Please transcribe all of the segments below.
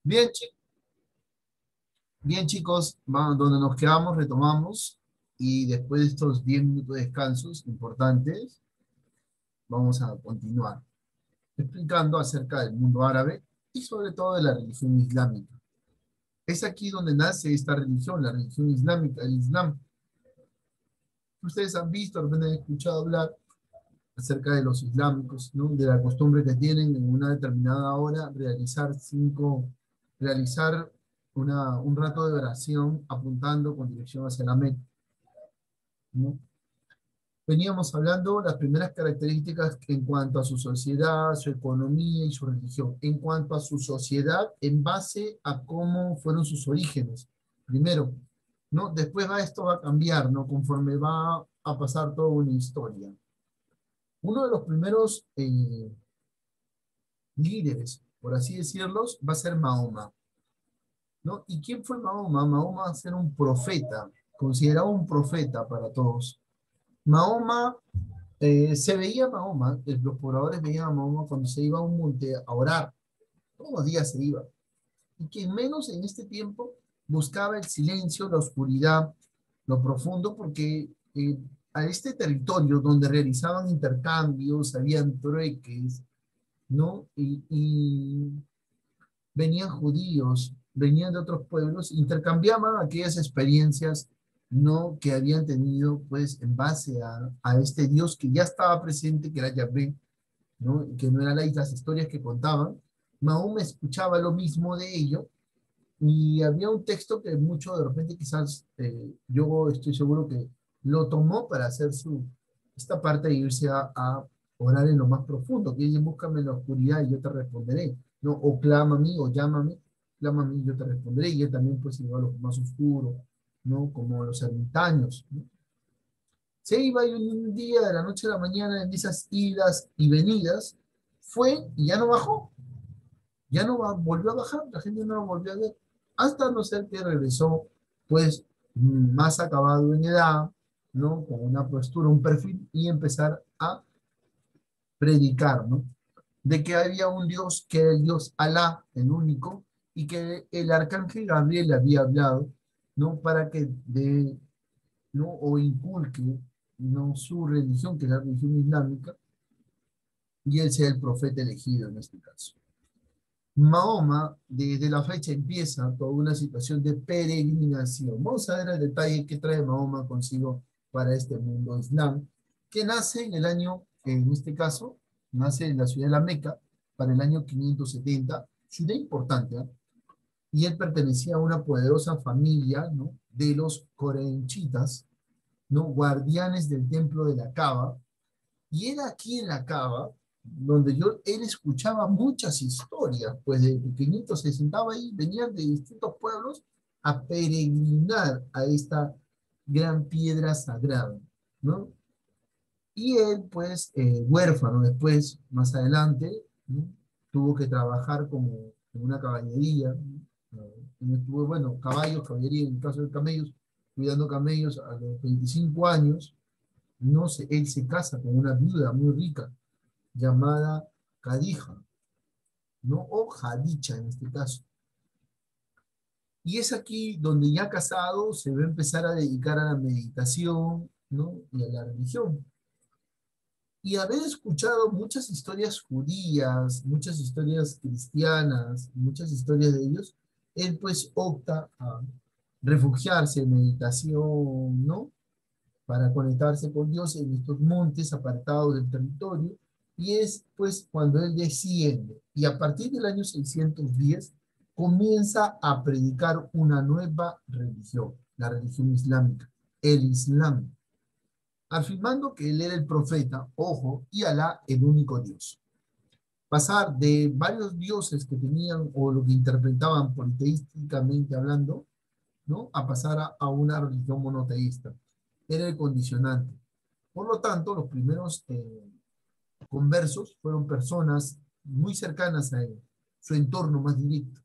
Bien, bien chicos, donde nos quedamos retomamos y después de estos 10 minutos de descansos importantes, vamos a continuar explicando acerca del mundo árabe y sobre todo de la religión islámica. Es aquí donde nace esta religión, la religión islámica, el Islam. Ustedes han visto, de repente han escuchado hablar acerca de los islámicos, ¿no? De la costumbre que tienen en una determinada hora realizar un rato de oración apuntando con dirección hacia la Meca, ¿no? Veníamos hablando las primeras características en cuanto a su sociedad, su economía y su religión. En cuanto a su sociedad, en base a cómo fueron sus orígenes. Primero, ¿no? Después esto va a cambiar, ¿no? Conforme va a pasar toda una historia. Uno de los primeros líderes, por así decirlos, va a ser Mahoma, ¿no? ¿Y quién fue Mahoma? Mahoma va a ser un profeta, considerado un profeta para todos. Mahoma, se veía a Mahoma, los pobladores veían a Mahoma cuando se iba a un monte a orar, todos los días se iba. Y quien menos en este tiempo buscaba el silencio, la oscuridad, lo profundo, porque a este territorio donde realizaban intercambios, habían trueques, ¿no? Y venían judíos, venían de otros pueblos, intercambiaban aquellas experiencias, ¿no? Que habían tenido, pues, en base a este Dios que ya estaba presente, que era Yahvé, ¿no? Que no eran las historias que contaban. Mahoma escuchaba lo mismo de ello, y había un texto que mucho de repente quizás yo estoy seguro que lo tomó para hacer esta parte de irse a orar en lo más profundo, que dice, búscame en la oscuridad y yo te responderé, ¿no? O clama a mí, o clama a mí y yo te responderé, y él también pues iba a lo más oscuro, ¿no? Como los ermitaños, ¿no? Se iba y un día de la noche a la mañana en esas idas y venidas, fue y ya no bajó, ya no volvió a bajar, la gente no lo volvió a ver, hasta no ser que regresó, pues, más acabado en edad, ¿no? Con una postura, un perfil, y empezar a predicar, ¿no? De que había un Dios, que era el Dios Alá, el único, y que el arcángel Gabriel le había hablado, ¿no? Para que ¿no? O inculque, ¿no? Su religión, que es la religión islámica, y él sea el profeta elegido en este caso. Mahoma, desde la fecha empieza toda una situación de peregrinación. Vamos a ver el detalle que trae Mahoma consigo para este mundo islam, que nace en el año, en este caso, nace en la ciudad de la Meca para el año 570, ciudad importante, ¿eh? Y él pertenecía a una poderosa familia, ¿no? De los corenchitas, ¿no? Guardianes del templo de la Cava, y era aquí en la cava donde él escuchaba muchas historias, pues de pequeñito se sentaba ahí, venían de distintos pueblos a peregrinar a esta gran piedra sagrada, ¿no? Y él, pues, huérfano después, más adelante, ¿no? Tuvo que trabajar como en una caballería, ¿no? Tuvo, bueno, caballos, caballería, en el caso de camellos, cuidando camellos a los 25 años, no sé, él se casa con una viuda muy rica llamada Kadija, ¿no? O Jadicha en este caso. Y es aquí donde ya casado se va a empezar a dedicar a la meditación, ¿no? Y a la religión. Y haber escuchado muchas historias judías, muchas historias cristianas, muchas historias de ellos, él pues opta a refugiarse en meditación, ¿no? Para conectarse con Dios en estos montes apartados del territorio, y es pues cuando él desciende, y a partir del año 610 comienza a predicar una nueva religión, la religión islámica, el Islam, afirmando que él era el profeta, ojo, y Alá el único Dios. Pasar de varios dioses que tenían o lo que interpretaban politeísticamente hablando, ¿no? A pasar a una religión monoteísta. Era el condicionante. Por lo tanto, los primeros conversos fueron personas muy cercanas a él, su entorno más directo.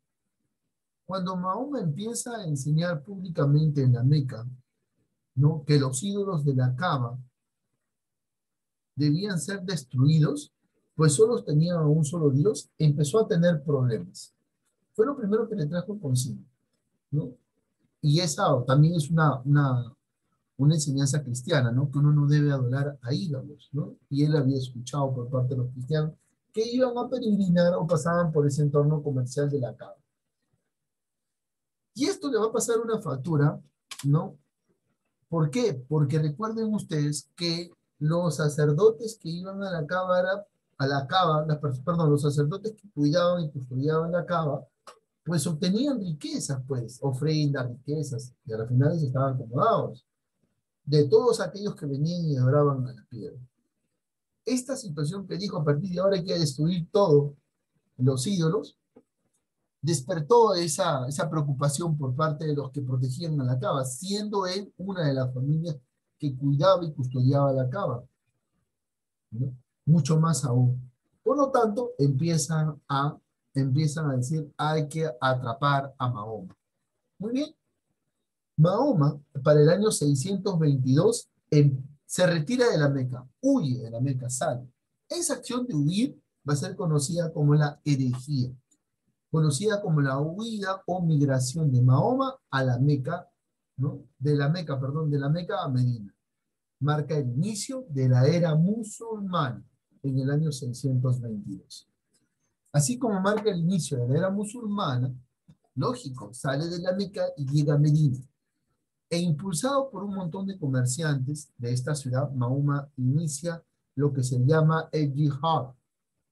Cuando Mahoma empieza a enseñar públicamente en la Meca, ¿no? Que los ídolos de la Cava debían ser destruidos, pues solo tenían un solo Dios, empezó a tener problemas. Fue lo primero que le trajo consigo, ¿no? Y esa también es una enseñanza cristiana, ¿no? Que uno no debe adorar a ídolos, ¿no? Y él había escuchado por parte de los cristianos que iban a peregrinar o pasaban por ese entorno comercial de la Cava. Y esto le va a pasar una factura, ¿no? ¿Por qué? Porque recuerden ustedes que los sacerdotes que iban a la Cava, perdón, los sacerdotes que cuidaban y custodiaban la Cava, pues obtenían riquezas, pues, ofrendas, riquezas, y a las finales estaban acomodados de todos aquellos que venían y adoraban a la piedra. Esta situación que dijo, a partir de ahora hay que destruir todos los ídolos, despertó esa preocupación por parte de los que protegían a la cava, siendo él una de las familias que cuidaba y custodiaba la cava, ¿no? Mucho más aún. Por lo tanto, empiezan a decir, hay que atrapar a Mahoma. Muy bien. Mahoma, para el año 622, se retira de la Meca, huye de la Meca, sale. Esa acción de huir va a ser conocida como la herejía, conocida como la huida o migración de Mahoma a la Meca, ¿no? De la Meca, perdón, de la Meca a Medina. Marca el inicio de la era musulmana en el año 622. Así como marca el inicio de la era musulmana, lógico, sale de la Meca y llega a Medina. E impulsado por un montón de comerciantes de esta ciudad, Mahoma inicia lo que se llama el Jihad,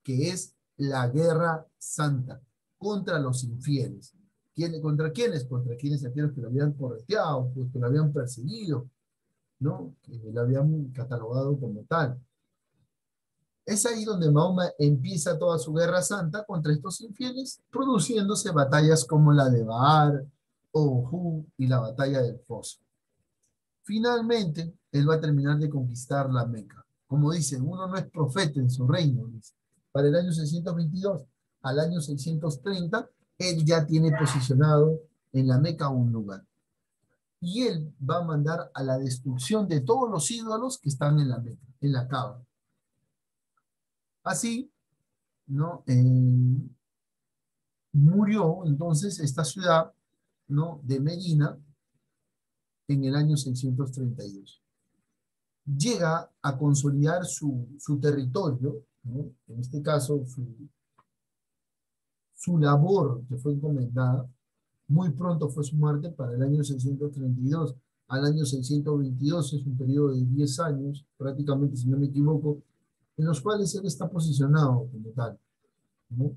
que es la guerra santa contra los infieles. ¿Contra quiénes? Contra quienes aquellos que lo habían correteado, pues, que lo habían perseguido, ¿no? Que lo habían catalogado como tal. Es ahí donde Mahoma empieza toda su guerra santa contra estos infieles, produciéndose batallas como la de Baar, Uhud y la batalla del Foso. Finalmente, él va a terminar de conquistar la Meca. Como dicen, uno no es profeta en su reino. Dice. Para el año 622 al año 630, él ya tiene posicionado en la Meca un lugar. Y él va a mandar a la destrucción de todos los ídolos que están en la Meca, en la Cava. Así, ¿no? Murió entonces esta ciudad, ¿no? De Medina en el año 632. Llega a consolidar su territorio, ¿no? En este caso su labor que fue encomendada, muy pronto fue su muerte para el año 632 al año 622, es un periodo de 10 años, prácticamente si no me equivoco, en los cuales él está posicionado como tal, ¿no?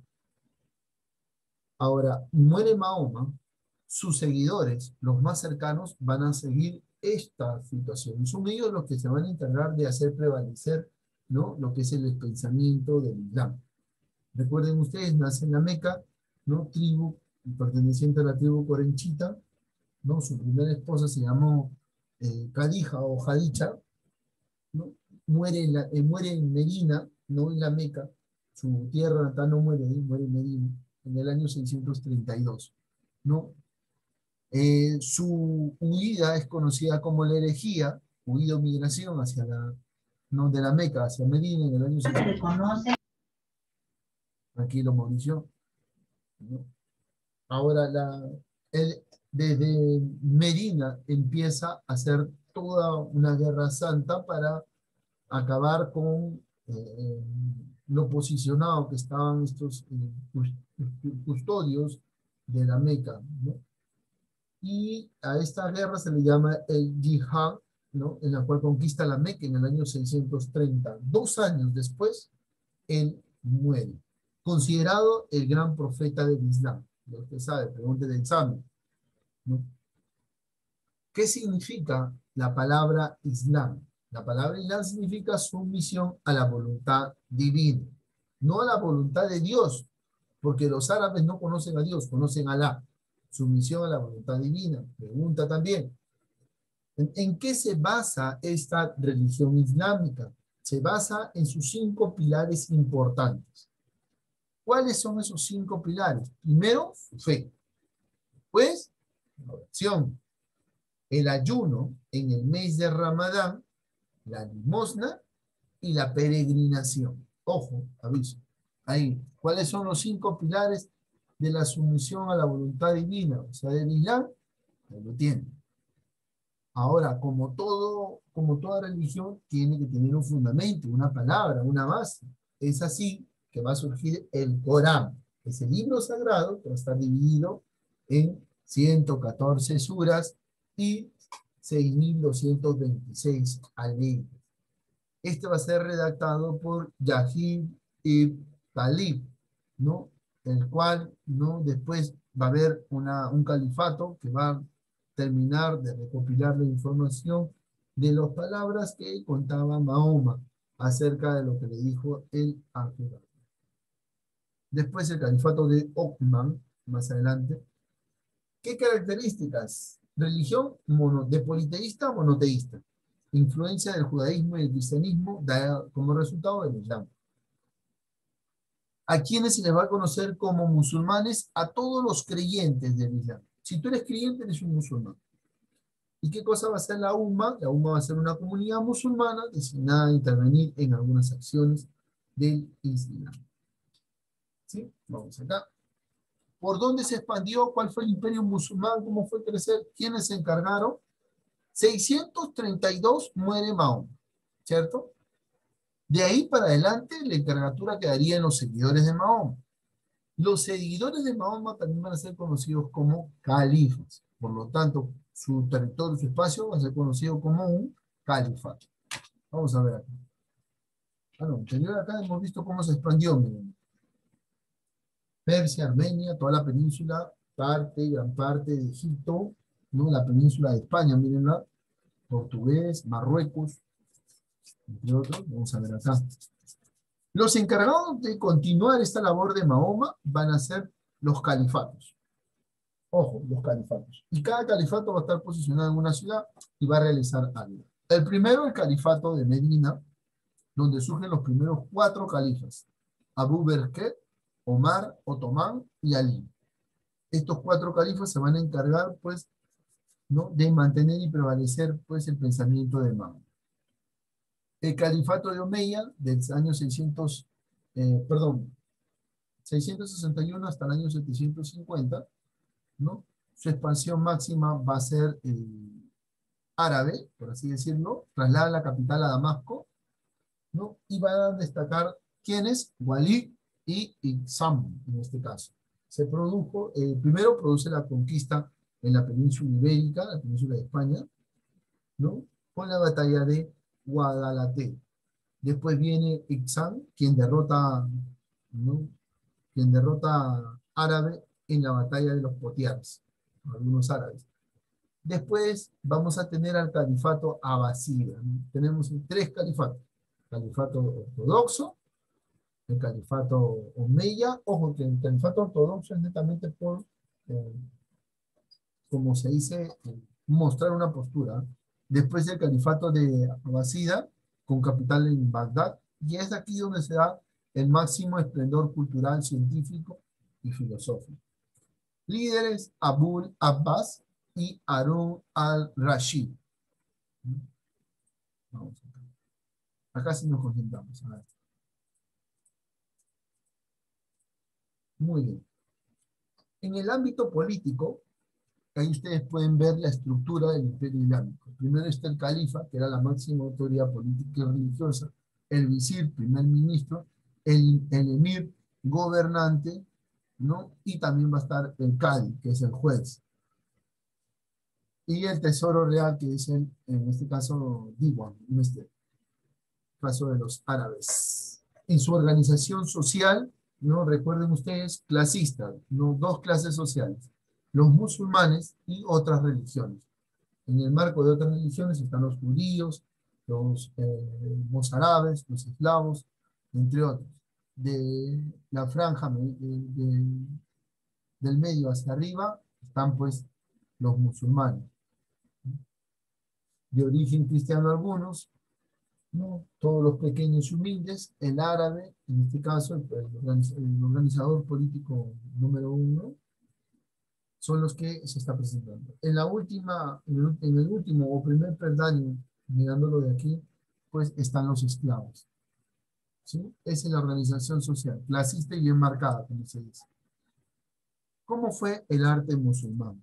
Ahora, muere Mahoma, sus seguidores, los más cercanos, van a seguir esta situación. Son ellos los que se van a encargar de hacer prevalecer, ¿no? Lo que es el pensamiento del Islam. Recuerden ustedes, nace en la Meca, ¿no? Tribu perteneciente a la tribu corenchita, ¿no? Su primera esposa se llamó Khadija o Jadicha, ¿no? Muere en Medina, no en la Meca. Su tierra natal no muere ahí, muere en Medina, en el año 632, ¿no? Su huida es conocida como la herejía, huida o migración hacia no, de la Meca hacia Medina en el año 632. Tranquilo, Mauricio, ¿no? Ahora, desde Medina empieza a hacer toda una guerra santa para acabar con lo posicionado que estaban estos custodios de la Meca, ¿no? Y a esta guerra se le llama el Yihad, ¿no? En la cual conquista la Meca en el año 630. 2 años después, él muere, considerado el gran profeta del Islam. Usted sabe, pregunte del examen, ¿no? ¿Qué significa la palabra Islam? La palabra Islam significa sumisión a la voluntad divina, no a la voluntad de Dios, porque los árabes no conocen a Dios, conocen a Alá. Sumisión a la voluntad divina. Pregunta también, ¿en qué se basa esta religión islámica? Se basa en sus 5 pilares importantes. ¿Cuáles son esos 5 pilares? Primero, fe. Pues, la oración, el ayuno en el mes de Ramadán, la limosna y la peregrinación. Ojo, aviso. Ahí, ¿cuáles son los 5 pilares de la sumisión a la voluntad divina, o sea, del Islam, ahí lo tiene. Ahora, como toda religión, tiene que tener un fundamento, una palabra, una base. Es así que va a surgir el Corán, ese libro sagrado que va a estar dividido en 114 suras y 6.226 aleyhis. Este va a ser redactado por Yahid ibn Talib, ¿no? El cual, ¿no? Después va a haber un califato que va a terminar de recopilar la información de las palabras que contaba Mahoma acerca de lo que le dijo el ángel. Después el califato de Othman, más adelante. ¿Qué características? Religión de politeísta a monoteísta. Influencia del judaísmo y el cristianismo da como resultado el Islam. ¿A quienes se les va a conocer como musulmanes? A todos los creyentes del Islam. Si tú eres creyente, eres un musulmán. ¿Y qué cosa va a ser la UMA? La UMA va a ser una comunidad musulmana destinada a intervenir en algunas acciones del Islam. ¿Sí? Vamos acá. ¿Por dónde se expandió? ¿Cuál fue el imperio musulmán? ¿Cómo fue crecer? ¿Quiénes se encargaron? 632 muere Mahoma, ¿cierto? De ahí para adelante la encargatura quedaría en los seguidores de Mahoma. Los seguidores de Mahoma también van a ser conocidos como califas. Por lo tanto, su territorio, su espacio va a ser conocido como un califato. Vamos a ver acá. No, anterior acá hemos visto cómo se expandió. Miren. Persia, Armenia, toda la península, gran parte de Egipto, ¿no? La península de España, mírenla, portugués, Marruecos, entre otros. Vamos a ver acá. Los encargados de continuar esta labor de Mahoma van a ser los califatos. Ojo, los califatos. Y cada califato va a estar posicionado en una ciudad y va a realizar algo. El primero, el califato de Medina, donde surgen los primeros 4 califas. Abu Bakr, Omar, Otomán y Ali. Estos 4 califas se van a encargar, pues, ¿no? de mantener y prevalecer, pues, el pensamiento de Mahoma. El califato de Omeya, del año 661 hasta el año 750, ¿no? Su expansión máxima va a ser árabe, por así decirlo, traslada la capital a Damasco, ¿no? Y van a destacar quiénes, Walid y Iqsam, en este caso. Primero produce la conquista en la península ibérica, la península de España, ¿no? Con la batalla de Guadalete. Después viene Iqsam, ¿no? Quien derrota a árabe en la batalla de los Potiares, algunos árabes. Después vamos a tener al califato abasida, ¿no? Tenemos 3 califatos: califato ortodoxo, el califato omeya. Ojo que el califato ortodoxo es netamente por, como se dice, mostrar una postura. Después el califato de abasida, con capital en Bagdad, y es aquí donde se da el máximo esplendor cultural, científico y filosófico. Líderes: Abul Abbas y Harun al-Rashid. Vamos acá. Acá sí nos concentramos. A ver. Muy bien. En el ámbito político, ahí ustedes pueden ver la estructura del imperio islámico. Primero está el califa, que era la máxima autoridad política y religiosa, el visir, primer ministro, el emir, gobernante, ¿no? Y también va a estar el cadi, que es el juez. Y el tesoro real, que es en este caso, Diwan, en este caso de los árabes. En su organización social, ¿no? Recuerden ustedes, clasista, ¿no? 2 clases sociales: los musulmanes y otras religiones. En el marco de otras religiones están los judíos, los mozárabes, los eslavos, entre otros. De la franja del medio hacia arriba están, pues, los musulmanes, de origen cristiano algunos, ¿no? Todos los pequeños y humildes. El árabe, en este caso, el organizador político número 1, son los que se está presentando. En el último o primer peldaño, mirándolo de aquí, pues están los esclavos. ¿Sí? Esa es la organización social, clasista y bien marcada, como se dice. ¿Cómo fue el arte musulmán?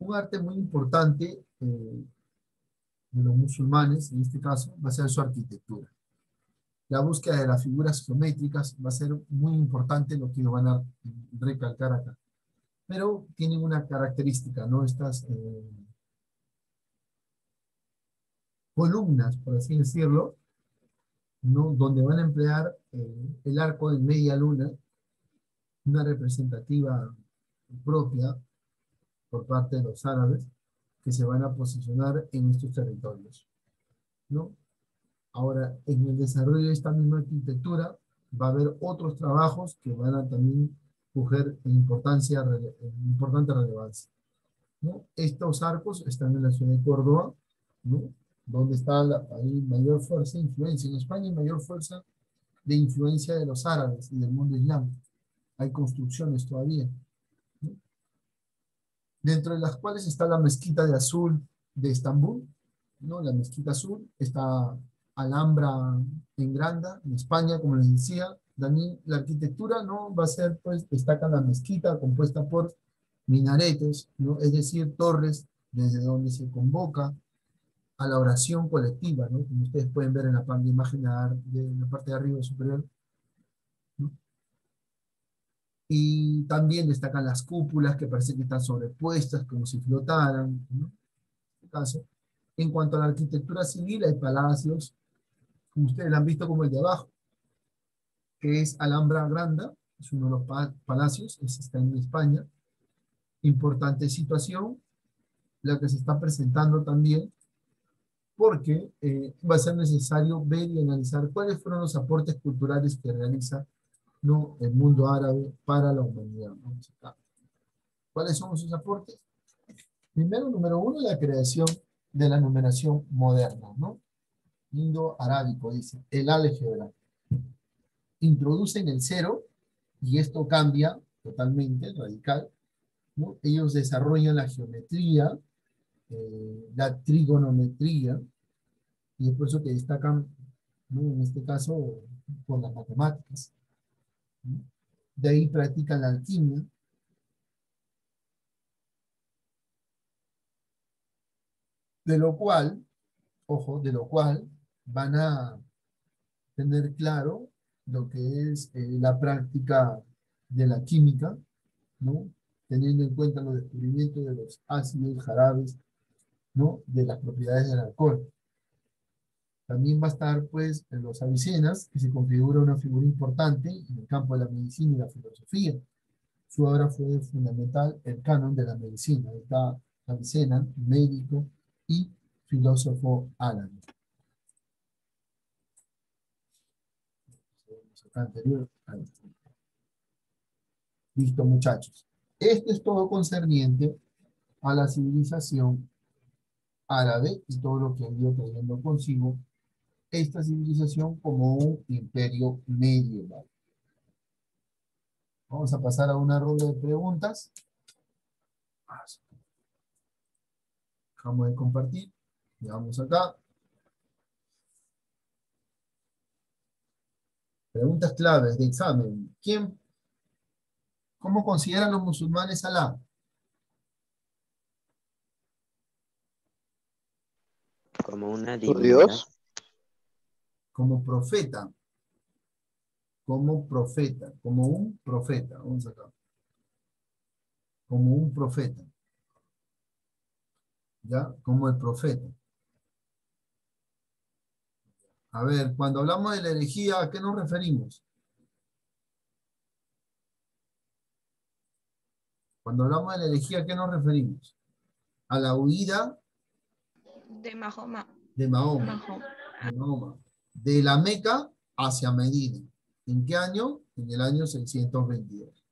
Un arte muy importante de los musulmanes, en este caso, va a ser su arquitectura. La búsqueda de las figuras geométricas va a ser muy importante, lo que van a recalcar acá. Pero tienen una característica, ¿no? Estas columnas, por así decirlo, ¿no? Donde van a emplear el arco de media luna, una representativa propia por parte de los árabes, que se van a posicionar en estos territorios, ¿no? Ahora, en el desarrollo de esta misma arquitectura, va a haber otros trabajos que van a también coger importante relevancia, ¿no? Estos arcos están en la ciudad de Córdoba, ¿no? Donde está ahí mayor fuerza e influencia. En España hay mayor fuerza de influencia de los árabes y del mundo islámico. Hay construcciones todavía, ¿no? Dentro de las cuales está la mezquita de Azul de Estambul, ¿no? La mezquita azul, está Alhambra en Granda, en España, como les decía. También la arquitectura, ¿no? Va a ser, pues, destaca la mezquita compuesta por minaretes, ¿no? Es decir, torres desde donde se convoca a la oración colectiva, ¿no? Como ustedes pueden ver en la imagen de la parte de arriba superior, ¿no? Y también destacan las cúpulas que parece que están sobrepuestas, como si flotaran, ¿no? En este caso. En cuanto a la arquitectura civil, hay palacios, como ustedes lo han visto, como el de abajo, que es Alhambra Granda, es uno de los palacios, ese está en España. Importante situación, la que se está presentando también, porque va a ser necesario ver y analizar cuáles fueron los aportes culturales que realiza, ¿no?, el mundo árabe para la humanidad. Vamos acá. ¿Cuáles son sus aportes? Primero, número uno, la creación de la numeración moderna, ¿no? Indo-arábico, dice, el álgebra. Introducen el cero y esto cambia totalmente, radical, ¿no? Ellos desarrollan la geometría, la trigonometría, y es por eso que destacan, ¿no?, en este caso, por las matemáticas, ¿no? De ahí practican la alquimia, de lo cual, ojo, de lo cual van a tener claro lo que es la práctica de la química, ¿no? Teniendo en cuenta los descubrimientos de los ácidos, jarabes, ¿no?, de las propiedades del alcohol. También va a estar, pues, en los Avicenas, que se configura una figura importante en el campo de la medicina y la filosofía. Su obra fue fundamental, el canon de la medicina. Ahí está Avicena, médico y filósofo árabe. Anterior. Ahí está. Listo, muchachos. Esto es todo concerniente a la civilización árabe y todo lo que ha ido trayendo consigo esta civilización como un imperio medieval. Vamos a pasar a una ronda de preguntas. Dejamos de compartir. Llegamos acá. Preguntas claves de examen. ¿Cómo consideran los musulmanes a Alá? Como una ¿Su divinidad. Dios? Como profeta. Como profeta. Como un profeta. Vamos acá. Como un profeta. ¿Ya? Como el profeta. A ver, cuando hablamos de la herejía, ¿a qué nos referimos? Cuando hablamos de la herejía, ¿a qué nos referimos? A la huida De Mahoma. de Mahoma. De Mahoma. De la Meca hacia Medina. ¿En qué año? En el año 622.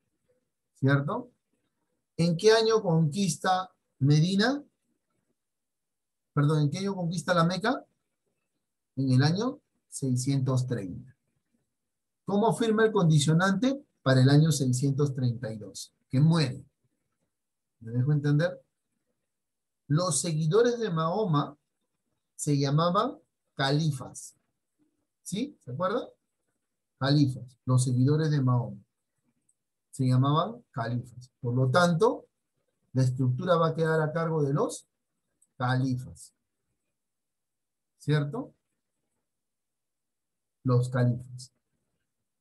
¿Cierto? ¿En qué año conquista Medina? Perdón, ¿en qué año conquista la Meca? En el año 630. ¿Cómo firma el condicionante? Para el año 632. Que muere. ¿Me dejo entender? Los seguidores de Mahoma se llamaban califas. ¿Sí? ¿Se acuerdan? Califas, los seguidores de Mahoma. Se llamaban califas. Por lo tanto, la estructura va a quedar a cargo de los califas. ¿Cierto? Los califas.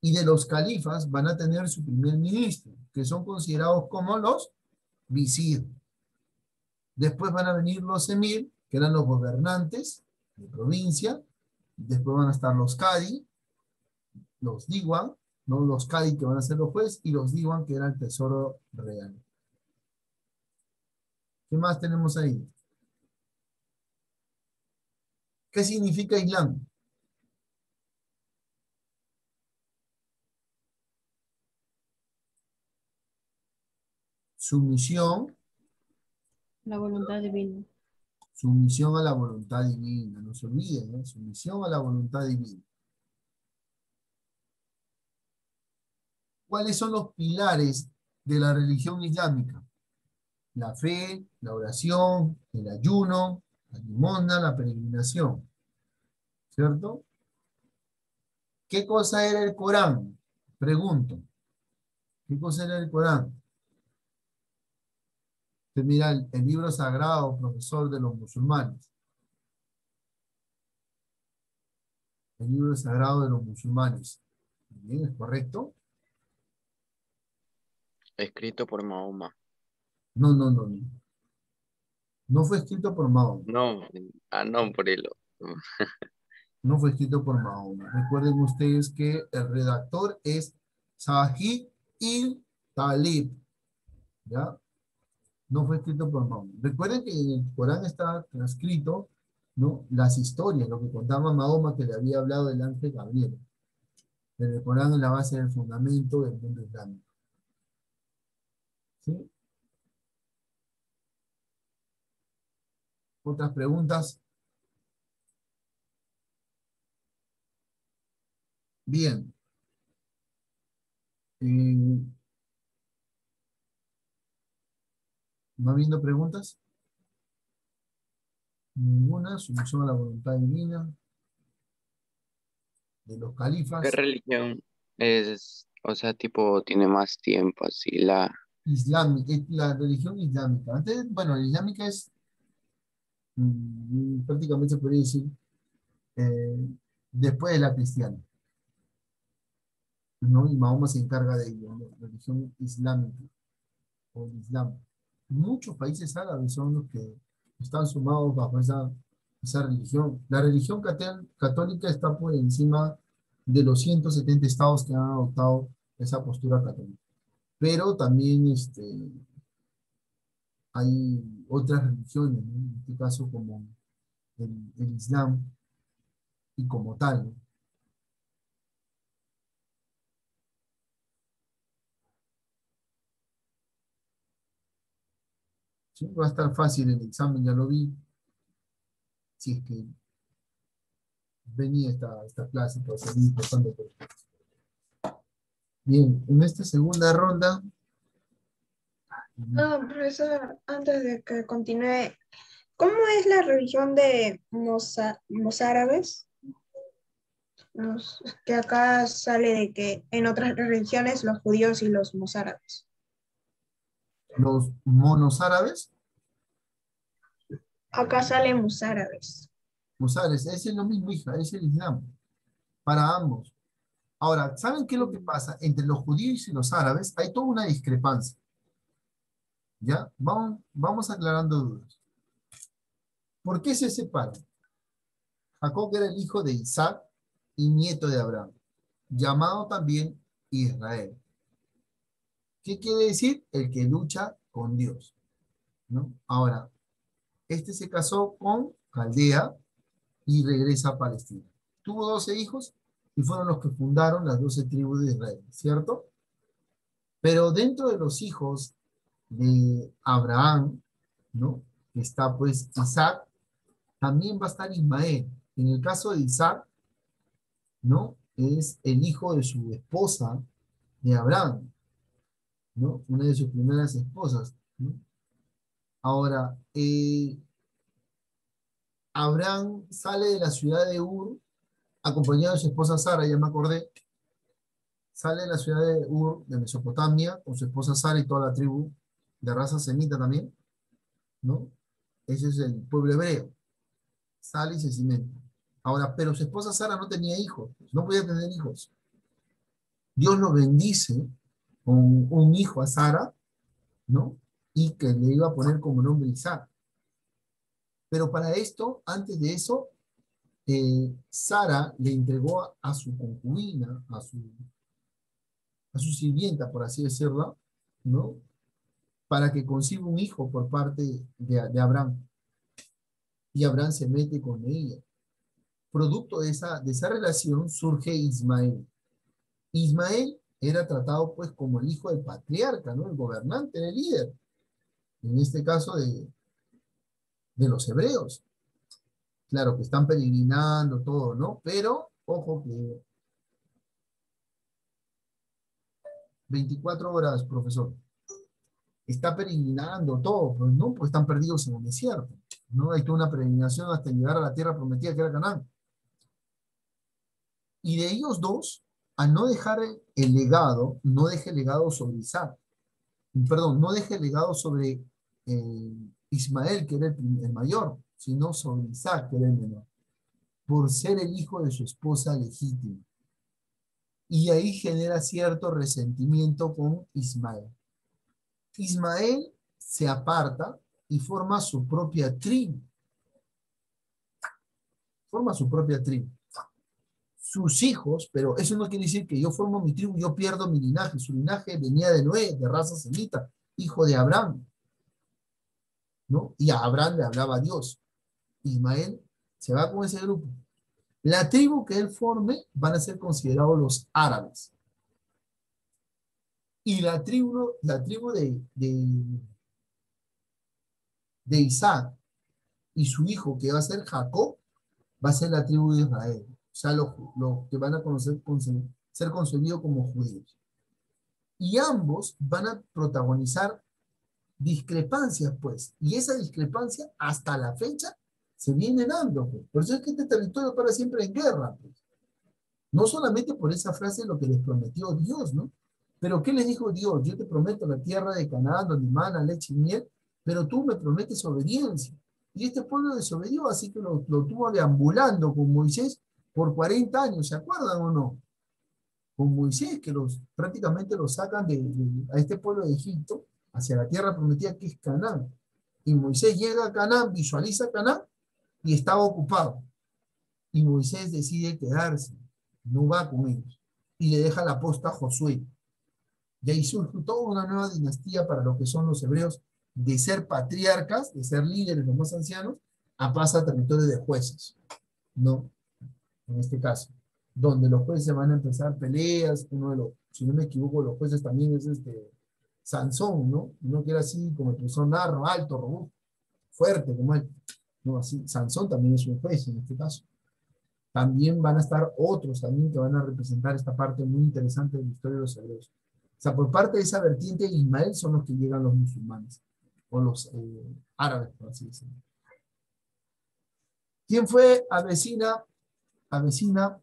Y de los califas van a tener su primer ministro, que son considerados como los visir. Después van a venir los emir, que eran los gobernantes de provincia. Después van a estar los cadi, los diwan, no los cadi que van a ser los jueces, y los diwan que era el tesoro real. ¿Qué más tenemos ahí? ¿Qué significa Islam? Sumisión, La voluntad divina. sumisión a la voluntad divina. No se olviden, ¿eh? Sumisión a la voluntad divina. ¿Cuáles son los pilares de la religión islámica? La fe, la oración, el ayuno, la limosna, la peregrinación. ¿Cierto? ¿Qué cosa era el Corán? Pregunto. ¿Qué cosa era el Corán? Usted mira el libro sagrado, profesor de los musulmanes. El libro sagrado de los musulmanes. Bien, ¿es correcto? Escrito por Mahoma. No, no, no, no. No fue escrito por Mahoma. No, no, por él. No fue escrito por Mahoma. Recuerden ustedes que el redactor es Sahih ibn Talib. ¿Ya? No fue escrito por Mahoma. Recuerden que en el Corán está transcrito, ¿no?, las historias, lo que contaba Mahoma que le había hablado del ángel Gabriel. Pero el Corán es la base del fundamento del mundo islámico. ¿Sí? ¿Otras preguntas? Bien. Eh, ¿No habiendo preguntas? Ninguna. Sumisión a la voluntad divina de los ¿Qué califas. religión es? O sea, tipo, tiene más tiempo, así la... Islámica, la religión islámica. Antes, bueno, la islámica es prácticamente se podría decir eh, después de la cristiana, ¿no? Y Mahoma se encarga de ello, ¿no? La religión islámica o el Islam. Muchos países árabes son los que están sumados bajo esa religión. La religión católica está por encima de los 170 estados que han adoptado esa postura católica. Pero también hay otras religiones, ¿no? En este caso como el Islam y como tal, ¿no? ¿Sí? Va a estar fácil el examen, ya lo vi, si es que venía esta clase, para ser importante. Bien, en esta segunda ronda, Profesor, antes de que continúe, ¿cómo es la religión de mozárabes? Que acá sale de que en otras religiones los judíos y los mozárabes. los monos árabes, Acá salen mozárabes. musares, es lo mismo, hija, es el Islam, para ambos. Ahora, ¿saben qué es lo que pasa? Entre los judíos y los árabes hay toda una discrepancia. ¿Ya? Vamos aclarando dudas. ¿Por qué se separan? Jacob era el hijo de Isaac y nieto de Abraham, llamado también Israel. ¿Qué quiere decir? El que lucha con Dios, ¿no? Ahora, este se casó con Caldea y regresa a Palestina. Tuvo 12 hijos y fueron los que fundaron las 12 tribus de Israel, ¿cierto? Pero dentro de los hijos de Abraham, ¿no?, está pues Isaac, también va a estar Ismael. En el caso de Isaac, ¿no?, es el hijo de su esposa de Abraham, ¿no? Una de sus primeras esposas, ¿no? Ahora, Abraham sale de la ciudad de Ur, acompañado de su esposa Sara, ya me acordé, sale de la ciudad de Ur, de Mesopotamia, con su esposa Sara y toda la tribu de raza semita también, ¿no? Ese es el pueblo hebreo. Sale y se cimenta. Ahora, pero su esposa Sara no tenía hijos, no podía tener hijos. Dios lo bendice con un hijo a Sara, ¿no? Y que le iba a poner como nombre Isaac. Pero para esto, antes de eso, Sara le entregó a su concubina, a su sirvienta, por así decirlo, ¿no? Para que conciba un hijo por parte de Abraham. Y Abraham se mete con ella. Producto de esa relación surge Ismael. Ismael era tratado pues como el hijo del patriarca, ¿no? El gobernante, el líder. En este caso de los hebreos. Claro que están peregrinando todo, ¿no? Pero, ojo que 24 horas, profesor. Está peregrinando todo, pues, ¿no? Porque están perdidos en el desierto, ¿no? Hay toda una peregrinación hasta llegar a la tierra prometida que era Canaán. Y de ellos dos, al no dejar el legado, no deje el legado sobre Isaac. Perdón, no deje el legado sobre Ismael, que era el mayor, sino sobre Isaac, que era el menor, por ser el hijo de su esposa legítima. Y ahí genera cierto resentimiento con Ismael. Ismael se aparta y forma su propia tribu. Forma su propia tribu. Sus hijos, pero eso no quiere decir que yo formo mi tribu, yo pierdo mi linaje. Su linaje venía de Noé, de raza semita, hijo de Abraham, ¿no? Y a Abraham le hablaba Dios. Ismael se va con ese grupo. La tribu que él forme van a ser considerados los árabes. Y la tribu de Isaac y su hijo, que va a ser Jacob, va a ser la tribu de Israel. O sea, los que van a ser concebidos como judíos. Y ambos van a protagonizar discrepancias, pues. Y esa discrepancia, hasta la fecha, se viene dando, pues. Por eso es que este territorio para siempre en guerra, pues. No solamente por esa frase lo que les prometió Dios, ¿no? Pero ¿qué les dijo Dios? Yo te prometo la tierra de Canaán, donde mana leche y miel, pero tú me prometes obediencia. Y este pueblo desobedió, así que lo tuvo deambulando con Moisés por 40 años, ¿se acuerdan o no? Con Moisés, que prácticamente lo sacan a este pueblo de Egipto, hacia la tierra prometida que es Canaán. Y Moisés llega a Canaán, visualiza Canaán, y estaba ocupado. Y Moisés decide quedarse, no va con ellos. Y le deja la posta a Josué. Y ahí surge toda una nueva dinastía para lo que son los hebreos, de ser patriarcas, de ser líderes, los más ancianos, a pasar a territorio de jueces. No, en este caso, donde los jueces van a empezar peleas, si no me equivoco, los jueces también es Sansón, ¿no? Uno que era así como el profesor Narro, alto, robusto, fuerte como él. No, así, Sansón también es un juez en este caso. También van a estar otros también que van a representar esta parte muy interesante de la historia de los hebreos. O sea, por parte de esa vertiente de Ismael son los que llegan los musulmanes, o los árabes, por así decirlo. ¿Quién fue Avecina? Avecina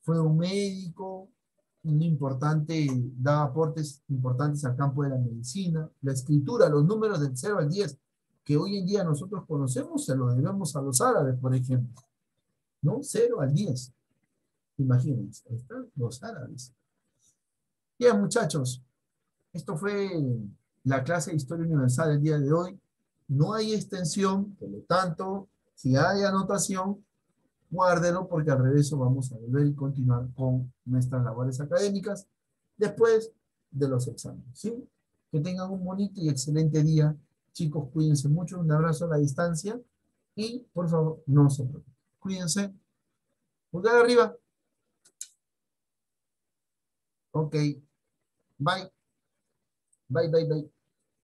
fue un médico, un importante, daba aportes importantes al campo de la medicina, la escritura, los números del 0 al 10, que hoy en día nosotros conocemos, se los debemos a los árabes, por ejemplo, ¿no? 0 al 10. Imagínense, ahí están los árabes. Bien, muchachos, esto fue la clase de Historia Universal del día de hoy. No hay extensión, por lo tanto, si hay anotación, guárdelo porque al regreso vamos a volver y continuar con nuestras labores académicas después de los exámenes, ¿sí? Que tengan un bonito y excelente día. Chicos, cuídense mucho, un abrazo a la distancia y, por favor, no se preocupen. Cuídense. Pulgar arriba. Ok. Bye. Bye, bye, bye.